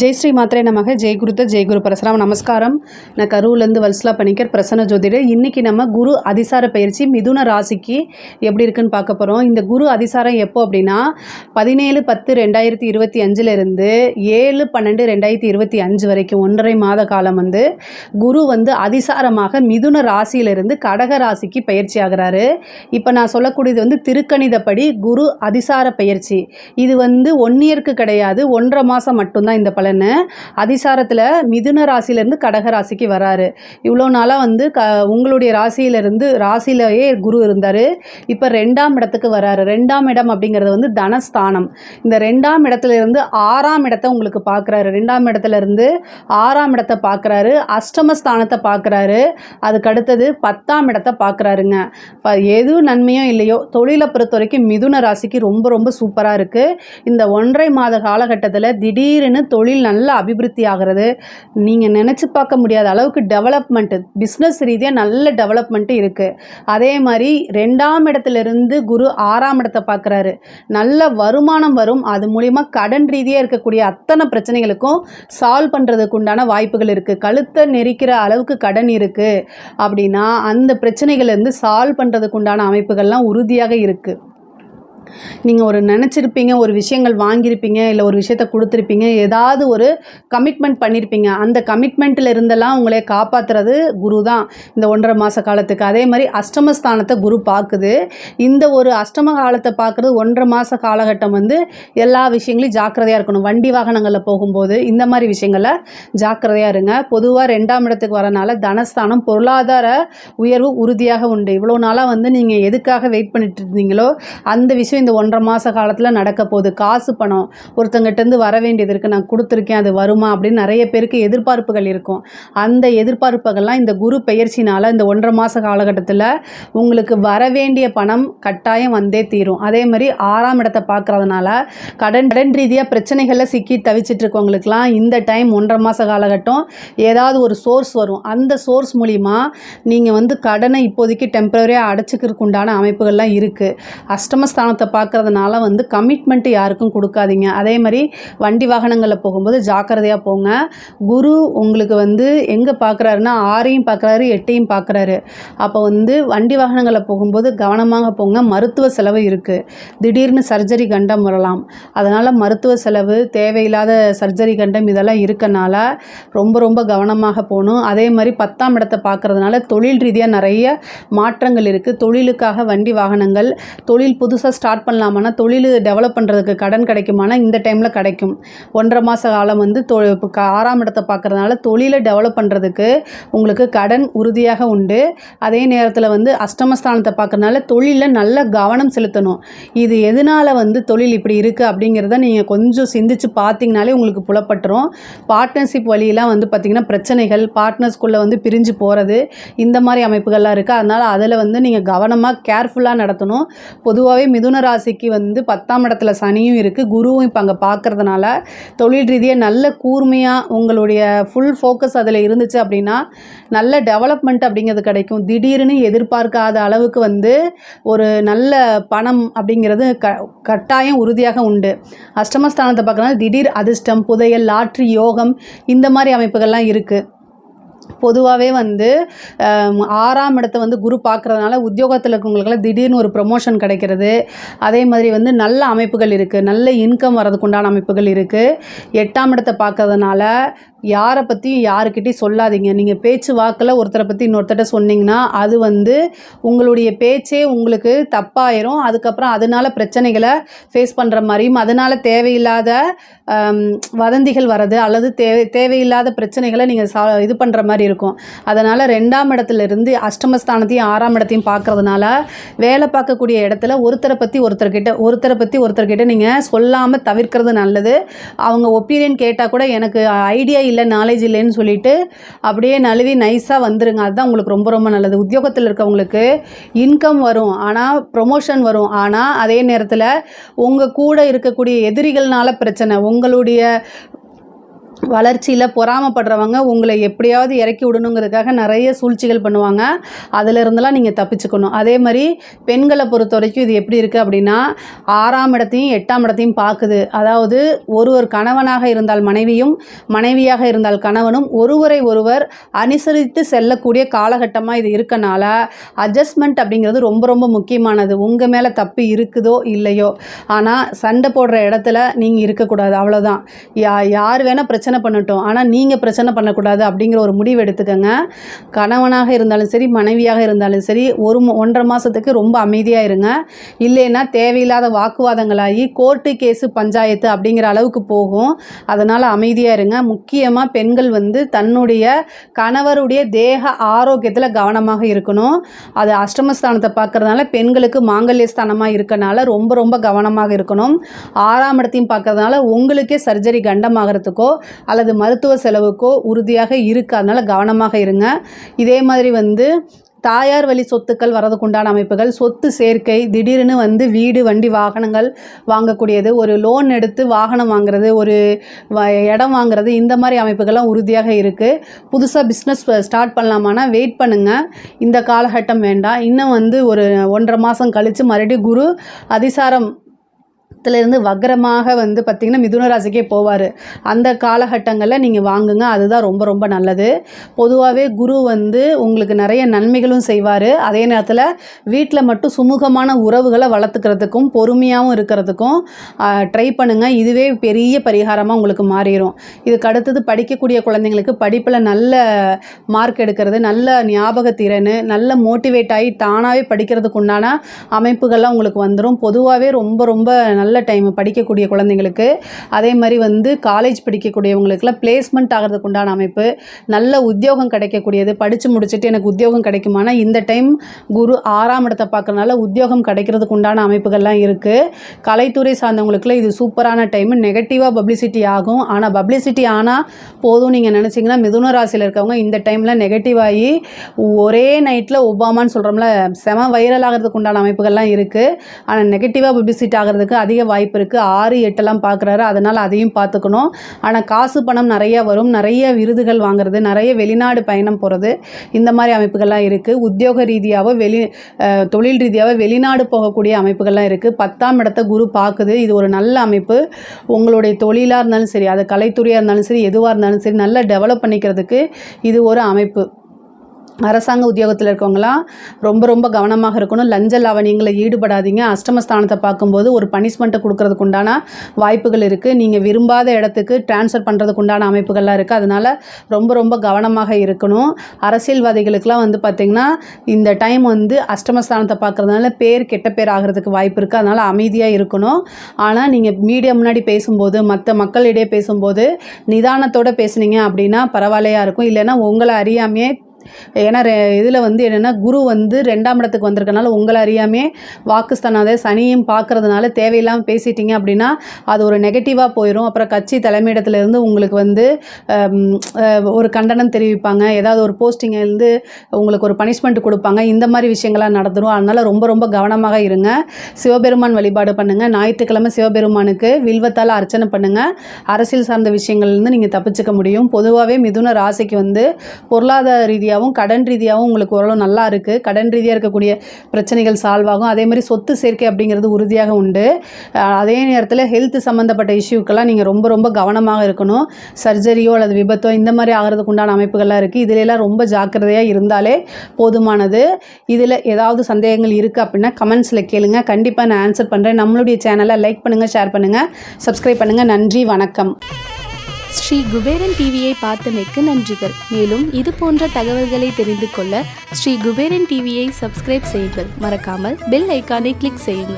ஜெய் ஸ்ரீ மாத்திரை நமக. ஜெய் குருத்த ஜெய் குரு பரசுராம். நமஸ்காரம். நான் கரூர்லேருந்து வல்சலா பணிக்கர், பிரசன்ன ஜோதிடர். இன்றைக்கி நம்ம குரு அதிசார பயிற்சி மிதுன ராசிக்கு எப்படி இருக்குன்னு பார்க்க போகிறோம். இந்த குரு அதிசாரம் எப்போ அப்படின்னா 17/10/2025 7/12/2025 வரைக்கும் 1.5 மாத காலம் குரு அதிசாரமாக மிதுன ராசியிலிருந்து கடக ராசிக்கு பயிற்சி ஆகிறாரு. இப்போ நான் சொல்லக்கூடியது திருக்கணிதப்படி குரு அதிசார பயிற்சி. இது 1 இயருக்கு கிடையாது, 1.5 மாதம் மட்டும்தான் இந்த பலன். அதிசாரத்தில் மிதுன ராசியிலிருந்து கடக ராசிக்கு வராரு. இவ்வளோ நாளாக உங்களுடைய ராசியிலேயே குரு இருந்தார். இப்போ 2ஆம் இடத்துக்கு வராரு. 2ஆம் இடம் அப்படிங்கிறது தனஸ்தானம். இந்த 2ஆம் இடத்துலேருந்து 6ஆம் இடத்தை உங்களுக்கு பார்க்குறாரு. 2ஆம் இடத்துலேருந்து 6ஆம் இடத்தை பார்க்குறாரு. அஷ்டமஸ்தானத்தை பார்க்குறாரு. அதுக்கு அடுத்தது 10ஆம் இடத்தை பார்க்குறாருங்க. எது நன்மையோ இல்லையோ தொழிலை பொறுத்த வரைக்கும் மிதுன ராசிக்கு ரொம்ப ரொம்ப சூப்பராக இருக்குது. இந்த 1.5 மாத காலகட்டத்தில் திடீர்னு தொழில் நல்ல அபிவிருத்தி ஆகிறது. நீங்கள் நினச்சி பார்க்க முடியாத அளவுக்கு டெவலப்மெண்ட்டு, பிஸ்னஸ் ரீதியாக நல்ல டெவலப்மெண்ட்டு இருக்குது. அதே மாதிரி 2ஆம் இடத்துலேருந்து குரு 6ஆம் இடத்தை பார்க்குறாரு. நல்ல வருமானம் வரும். அது மூலிமா கடன் ரீதியாக இருக்கக்கூடிய அத்தனை பிரச்சனைகளுக்கும் சால்வ் பண்ணுறதுக்கு உண்டான வாய்ப்புகள் இருக்குது. கழுத்தை நெரிக்கிற அளவுக்கு கடன் இருக்குது அப்படின்னா அந்த பிரச்சனைகள்லேருந்து சால்வ் பண்ணுறதுக்கு உண்டான அமைப்புகள்லாம் உறுதியாக இருக்குது. நீங்கள் நினச்சிருப்பீங்க, ஒரு விஷயங்கள் வாங்கியிருப்பீங்க, இல்லை ஒரு விஷயத்தை கொடுத்துருப்பீங்க, ஏதாவது ஒரு கமிட்மெண்ட் பண்ணியிருப்பீங்க. அந்த கமிட்மெண்ட்டில் இருந்தெல்லாம் உங்களை காப்பாற்றுறது குரு தான் இந்த 1.5 மாத காலத்துக்கு. அதே மாதிரி அஷ்டமஸ்தானத்தை குரு பார்க்குது. இந்த ஒரு அஷ்டம காலத்தை பார்க்குறது 1.5 மாத காலகட்டம் எல்லா விஷயங்களையும் ஜாக்கிரதையாக இருக்கணும். வண்டி வாகனங்களில் போகும்போது இந்த மாதிரி விஷயங்களில் ஜாக்கிரதையாக இருங்க. பொதுவாக 2ஆம் இடத்துக்கு வரனால தனஸ்தானம் பொருளாதார உயர்வு உறுதியாக உண்டு. இவ்வளோ நாளாக நீங்கள் எதுக்காக வெயிட் பண்ணிட்டு இருந்தீங்களோ அந்த விஷயம் இந்த 1.5 மாத காலத்தில் நடக்க போகுது. காசு பணம் ஒருத்தங்கிட்டேருந்து வர வேண்டியது இருக்குது, நான் கொடுத்துருக்கேன், அது வருமா அப்படின்னு நிறைய பேருக்கு எதிர்பார்ப்புகள் இருக்கும். அந்த எதிர்பார்ப்புகள்லாம் இந்த குரு பெயர்ச்சினால் இந்த 1.5 மாத காலகட்டத்தில் உங்களுக்கு வர வேண்டிய பணம் கட்டாயம் வந்தே தீரும். அதே மாதிரி 6ஆம் இடத்தை பார்க்குறதுனால கடன் ரீதியாக பிரச்சனைகளில் சிக்கி தவிச்சிட்டு இருக்கவங்களுக்குலாம் இந்த டைம் 1.5 மாத காலகட்டம் ஏதாவது ஒரு சோர்ஸ் வரும். அந்த சோர்ஸ் மூலிமா நீங்கள் கடனை இப்போதைக்கு டெம்பரரியாக அடைச்சிக்கிறதுக்கு உண்டான அமைப்புகள்லாம் இருக்குது. அஷ்டமஸ்தானத்தை பார்க்குறதுனால கமிட்மெண்ட்டு யாருக்கும் கொடுக்காதீங்க. அதே மாதிரி வண்டி வாகனங்களில் போகும்போது ஜாக்கிரதையாக போங்க. குரு உங்களுக்கு எங்கே பார்க்குறாருன்னா 6ஐயும் பார்க்குறாரு, 8ஐயும் பார்க்குறாரு. அப்போ வண்டி வாகனங்களில் போகும்போது கவனமாக போங்க. மருத்துவ செலவு இருக்குது. திடீர்னு சர்ஜரி கண்டம் வரலாம். அதனால் மருத்துவ செலவு, தேவையில்லாத சர்ஜரி கண்டம் இதெல்லாம் இருக்கனால ரொம்ப ரொம்ப கவனமாக போகணும். அதே மாதிரி 10ஆம் இடத்தை பார்க்குறதுனால தொழில் ரீதியாக நிறைய மாற்றங்கள் இருக்குது. தொழிலுக்காக வண்டி வாகனங்கள், தொழில் புதுசாக ஸ்டார்ட் பண்ணலாமான்னா, தொழில் டெவலப் பண்ணுறதுக்கு கடன் கிடைக்குமானா இந்த டைமில் கிடைக்கும். 1.5 மாத காலம் 6ஆம் இடத்தை பார்க்குறதுனால தொழிலை டெவலப் பண்ணுறதுக்கு உங்களுக்கு கடன் உறுதியாக உண்டு. அதே நேரத்தில் அஷ்டமஸ்தானத்தை பார்க்குறதுனால தொழிலில் நல்ல கவனம் செலுத்தணும். இது எதனால் தொழில் இப்படி இருக்குது அப்படிங்கிறத நீங்கள் கொஞ்சம் சிந்திச்சு பார்த்தீங்கனாலே உங்களுக்கு புலப்பட்டுரும். பார்ட்னர்ஷிப் வழியெல்லாம் பார்த்திங்கன்னா பிரச்சனைகள், பார்ட்னர்ஸ்குள்ளே பிரிஞ்சு போகிறது, இந்த மாதிரி அமைப்புகள்லாம் இருக்குது. அதனால் அதில் நீங்கள் கவனமாக கேர்ஃபுல்லாக நடத்தணும். பொதுவாகவே மிதுன ராசிக்கு 10ஆம் இடத்துல சனியும் இருக்குது, குருவும் இப்போ அங்கே பார்க்குறதுனால தொழில் ரீதியாக நல்ல கூர்மையாக உங்களுடைய ஃபுல் ஃபோக்கஸ் அதில் இருந்துச்சு அப்படின்னா நல்ல டெவலப்மெண்ட் அப்படிங்கிறது கிடைக்கும். திடீர்னு எதிர்பார்க்காத அளவுக்கு ஒரு நல்ல பணம் அப்படிங்கிறது கட்டாயம் உறுதியாக உண்டு. அஷ்டமஸ்தானத்தை பார்க்கறதுனால திடீர் அதிர்ஷ்டம், புதையல், லாட்ரி யோகம் இந்த மாதிரி அமைப்புகள்லாம் இருக்குது. பொதுவாகவே 6ஆம் இடத்தை குரு பார்க்குறதுனால உத்தியோகத்தில் இருக்கவங்களுக்கெல்லாம் திடீர்னு ஒரு ப்ரமோஷன் கிடைக்கிறது. அதே மாதிரி நல்ல அமைப்புகள் இருக்குது. நல்ல இன்கம் வரதுக்கு உண்டான அமைப்புகள் இருக்குது. 8ஆம் இடத்தை பார்க்கறதுனால யாரை பற்றியும் யாருக்கிட்டையும் சொல்லாதீங்க. நீங்கள் பேச்சு வாக்கில் ஒருத்தரை பற்றி இன்னொருத்தட்ட சொன்னீங்கன்னா அது உங்களுடைய பேச்சே உங்களுக்கு தப்பாயிரும். அதுக்கப்புறம் அதனால் பிரச்சனைகளை ஃபேஸ் பண்ணுற மாதிரியும், அதனால் தேவையில்லாத வதந்திகள் வர்றது அல்லது தேவையில்லாத பிரச்சனைகளை நீங்கள் இது பண்ணுற மாதிரி இருக்கும். அதனால் 2ஆம் இடத்துலேருந்து அஷ்டமஸ்தானத்தையும் 6ஆம் இடத்தையும் பார்க்குறதுனால வேலை பார்க்கக்கூடிய இடத்துல ஒருத்தரை பற்றி ஒருத்தர்கிட்ட நீங்கள் சொல்லாமல் தவிர்க்கிறது நல்லது. அவங்க ஒப்பீனியன் கேட்டால் கூட எனக்கு ஐடியா இல்லை, நாலேஜ் இல்லைன்னு சொல்லிட்டு அப்படியே நழுவி நைஸாக வந்துருங்க. அதுதான் உங்களுக்கு ரொம்ப ரொம்ப நல்லது. உத்தியோகத்தில் இருக்கவங்களுக்கு இன்கம் வரும், ஆனால் ப்ரொமோஷன் வரும். ஆனால் அதே நேரத்தில் உங்கள் கூட இருக்கக்கூடிய எதிரிகள்னால பிரச்சனை, உங்களுடைய வளர்ச்சியில் பொறாமைப்படுறவங்க உங்களை எப்படியாவது இறக்கி விடணுங்கிறதுக்காக நிறைய சூழ்ச்சிகள் பண்ணுவாங்க. அதிலிருந்தெல்லாம் நீங்கள் தப்பிச்சுக்கணும். அதே மாதிரி பெண்களை பொறுத்த வரைக்கும் இது எப்படி இருக்குது அப்படின்னா, 6ஆம் இடத்தையும் 8ஆம் இடத்தையும் பார்க்குது. அதாவது ஒருவர் கணவனாக இருந்தால் மனைவியும், மனைவியாக இருந்தால் கணவனும் ஒருவரை ஒருவர் அனுசரித்து செல்லக்கூடிய காலகட்டமாக இது இருக்கனால அட்ஜஸ்ட்மெண்ட் அப்படிங்கிறது ரொம்ப ரொம்ப முக்கியமானது. உங்கள் மேலே தப்பு இருக்குதோ இல்லையோ, ஆனால் சண்டை போடுற இடத்துல நீங்கள் இருக்கக்கூடாது. அவ்வளோதான். யார் வேணால் பிரச்சனை பண்ணட்டும், ஆனால் நீங்கள் பிரச்சனை பண்ணக்கூடாது அப்படிங்கிற ஒரு முடிவு எடுத்துக்கங்க. கணவனாக இருந்தாலும் சரி, மனைவியாக இருந்தாலும் சரி, 1.5 மாதத்துக்கு ரொம்ப அமைதியாக இருங்க. இல்லைன்னா தேவையில்லாத வாக்குவாதங்களாகி கோர்ட்டு கேஸு பஞ்சாயத்து அப்படிங்கிற அளவுக்கு போகும். அதனால் அமைதியாக இருங்க. முக்கியமாக பெண்கள் தன்னுடைய கணவருடைய தேக ஆரோக்கியத்தில் கவனமாக இருக்கணும். அது அஷ்டமஸ்தானத்தை பார்க்கறதுனால பெண்களுக்கு மாங்கல்ய ஸ்தானமாக இருக்கனால ரொம்ப ரொம்ப கவனமாக இருக்கணும். 6ஆம் இடத்தையும் பார்க்கறதுனால உங்களுக்கே சர்ஜரி கண்டமாகறதுக்கோ அல்லது மருத்துவ செலவுக்கோ உறுதியாக இருக்குது. அதனால் கவனமாக இருங்க. இதே மாதிரி தாயார் வழி சொத்துக்கள் வரதுக்குண்டான அமைப்புகள், சொத்து சேர்க்கை, திடீர்னு வீடு, வண்டி, வாகனங்கள் வாங்கக்கூடியது, ஒரு லோன் எடுத்து வாகனம் வாங்குறது, ஒரு இடம் வாங்குறது, இந்த மாதிரி அமைப்புகள்லாம் உறுதியாக இருக்குது. புதுசாக பிஸ்னஸ் ஸ்டார்ட் பண்ணலாமான்னா வெயிட் பண்ணுங்கள். இந்த காலகட்டம் வேண்டாம். இன்னும் ஒரு 1.5 மாதம் கழித்து மறுபடியும் குரு அதிசாரம் இருந்து வக்ரமாக பார்த்திங்கன்னா மிதுன ராசிக்கே போவார். அந்த காலகட்டங்களில் நீங்கள் வாங்குங்க. அதுதான் ரொம்ப ரொம்ப நல்லது. பொதுவாகவே குரு உங்களுக்கு நிறைய நன்மைகளும் செய்வார். அதே நேரத்தில் வீட்டில் மட்டும் சுமூகமான உறவுகளை வளர்த்துக்கிறதுக்கும் பொறுமையாகவும் இருக்கிறதுக்கும் ட்ரை பண்ணுங்கள். இதுவே பெரிய பரிகாரமாக உங்களுக்கு மாறிடும். இதுக்கு அடுத்தது படிக்கக்கூடிய குழந்தைங்களுக்கு படிப்பில் நல்ல மார்க் எடுக்கிறது, நல்ல ஞாபகத்திறன், நல்ல மோட்டிவேட் ஆகி தானாகவே படிக்கிறதுக்கு உண்டான அமைப்புகள்லாம் உங்களுக்கு வந்துடும். பொதுவாகவே ரொம்ப ரொம்ப நல்ல டைம் படிக்கக்கூடிய குழந்தைங்களுக்கு. அதே மாதிரி காலேஜ் படிக்கக்கூடியவங்களுக்குலாம் பிளேஸ்மெண்ட் ஆகிறதுக்கு உண்டான அமைப்பு, நல்ல உத்தியோகம் கிடைக்கக்கூடியது. படித்து முடிச்சுட்டு எனக்கு உத்தியோகம் கிடைக்குமானா இந்த டைம் குரு 6ஆம் இடத்தை பார்க்கறதுனால உத்தியோகம் கிடைக்கிறதுக்கு உண்டான அமைப்புகள்லாம் இருக்குது. கலைத்துறை சார்ந்தவங்களுக்குலாம் இது சூப்பரான டைம். நெகட்டிவாக பப்ளிசிட்டி ஆகும். ஆனால் பப்ளிசிட்டி ஆனால் போதும் நீங்கள் நினச்சிங்கன்னா மிதுன ராசியில் இருக்கவங்க இந்த டைமில் நெகட்டிவ் ஆகி ஒரே நைட்டில் ஒபாமான்னு சொல்கிறோம்ல, செம வைரல் ஆகிறதுக்கு உண்டான அமைப்புகள்லாம் இருக்குது. ஆனால் நெகட்டிவாக பப்ளிசிட்டி ஆகிறதுக்கு அதிக வாய்ப்பு இருக்குது. 6, 8 பார்க்குறாரு. அதனால் அதையும் பார்த்துக்கணும். ஆனால் காசு பணம் நிறைய வரும். நிறைய விருதுகள் வாங்குறது, நிறைய வெளிநாடு பயணம் போகிறது, இந்த மாதிரி அமைப்புகள்லாம் இருக்குது. உத்தியோக ரீதியாக தொழில் ரீதியாக வெளிநாடு போகக்கூடிய அமைப்புகள்லாம் இருக்குது. 10ஆம் இடத்தை குரு பார்க்குது. இது ஒரு நல்ல அமைப்பு. உங்களுடைய தொழிலாக இருந்தாலும் சரி, அது கலைத்துறையாக இருந்தாலும் சரி, எதுவாக இருந்தாலும் சரி, நல்லா டெவலப் பண்ணிக்கிறதுக்கு இது ஒரு அமைப்பு. அரசாங்க உத்தியோகத்தில் இருக்கவங்களாம் ரொம்ப ரொம்ப கவனமாக இருக்கணும். லஞ்ச லாவணியங்களை ஈடுபடாதீங்க. அஷ்டமஸ்தானத்தை பார்க்கும்போது ஒரு பனிஷ்மெண்ட்டை கொடுக்கறதுக்கு உண்டான வாய்ப்புகள் இருக்குது. நீங்கள் விரும்பாத இடத்துக்கு ட்ரான்ஸ்ஃபர் பண்ணுறதுக்கு உண்டான அமைப்புகள்லாம் இருக்குது. அதனால் ரொம்ப ரொம்ப கவனமாக இருக்கணும். அரசியல்வாதிகளுக்கெலாம் பார்த்திங்கன்னா இந்த டைம் அஷ்டமஸ்தானத்தை பார்க்குறதுனால கெட்ட பேர் ஆகிறதுக்கு வாய்ப்பு இருக்குது. அதனால் அமைதியாக இருக்கணும். ஆனால் நீங்கள் மீடியா முன்னாடி பேசும்போது, மற்ற மக்களிடையே பேசும்போது நிதானத்தோடு பேசுனீங்க அப்படின்னா பரவாயில்லையாக இருக்கும். இல்லைன்னா உங்களை அறியாமையே, ஏன்னா இதில் என்னென்னா குரு 2ஆம் இடத்துக்கு வந்திருக்கனால உங்களை அறியாமே வாக்குஸ்தானாத சனியும் பார்க்கறதுனால தேவையில்லாமல் பேசிட்டீங்க அப்படின்னா அது ஒரு நெகட்டிவாக போயிடும். அப்புறம் கட்சி தலைமையிடத்துலேருந்து உங்களுக்கு ஒரு கண்டனம் தெரிவிப்பாங்க. ஏதாவது ஒரு போஸ்டிங்கிலேருந்து உங்களுக்கு ஒரு பனிஷ்மெண்ட் கொடுப்பாங்க. இந்த மாதிரி விஷயங்கள்லாம் நடந்துடும். அதனால் ரொம்ப ரொம்ப கவனமாக இருங்க. சிவபெருமான் வழிபாடு பண்ணுங்கள். ஞாயிற்றுக்கிழமை சிவபெருமானுக்கு வில்வத்தால் அர்ச்சனை பண்ணுங்கள். அரசியல் சார்ந்த விஷயங்கள்லேருந்து நீங்கள் தப்பிச்சுக்க முடியும். பொதுவாகவே மிதுன ராசிக்கு பொருளாதார ரீதியாக கடன் ரீதியாகவும் உங்களுக்கு ஓரளவு நல்லா இருக்குது. கடன் ரீதியாக இருக்கக்கூடிய பிரச்சனைகள் சால்வ் ஆகும். அதே மாதிரி சொத்து சேர்க்கை அப்படிங்கிறது உறுதியாக உண்டு. அதே நேரத்தில் ஹெல்த் சம்மந்தப்பட்ட இஷ்யூக்கெல்லாம் நீங்கள் ரொம்ப ரொம்ப கவனமாக இருக்கணும். சர்ஜரியோ அல்லது விபத்தோ இந்த மாதிரி ஆகிறதுக்கு உண்டான அமைப்புகள்லாம் இருக்குது. இதிலெல்லாம் ரொம்ப ஜாக்கிரதையாக இருந்தாலே போதுமானது. இதில் ஏதாவது சந்தேகங்கள் இருக்குது அப்படின்னா கமெண்ட்ஸில் கேளுங்க. கண்டிப்பாக நான் ஆன்சர் பண்ணுறேன். நம்மளுடைய சேனலை லைக் பண்ணுங்கள், ஷேர் பண்ணுங்கள், சப்ஸ்கிரைப் பண்ணுங்கள். நன்றி, வணக்கம். ஸ்ரீ குபேரன் டிவியை பார்த்தமைக்கு நன்றிகள். மேலும் இது போன்ற தகவல்களை தெரிந்து கொள்ள ஸ்ரீ குபேரன் டிவியை சப்ஸ்கிரைப் செய்யுங்கள். மறக்காமல் பெல் ஐக்கானை கிளிக் செய்யுங்கள்.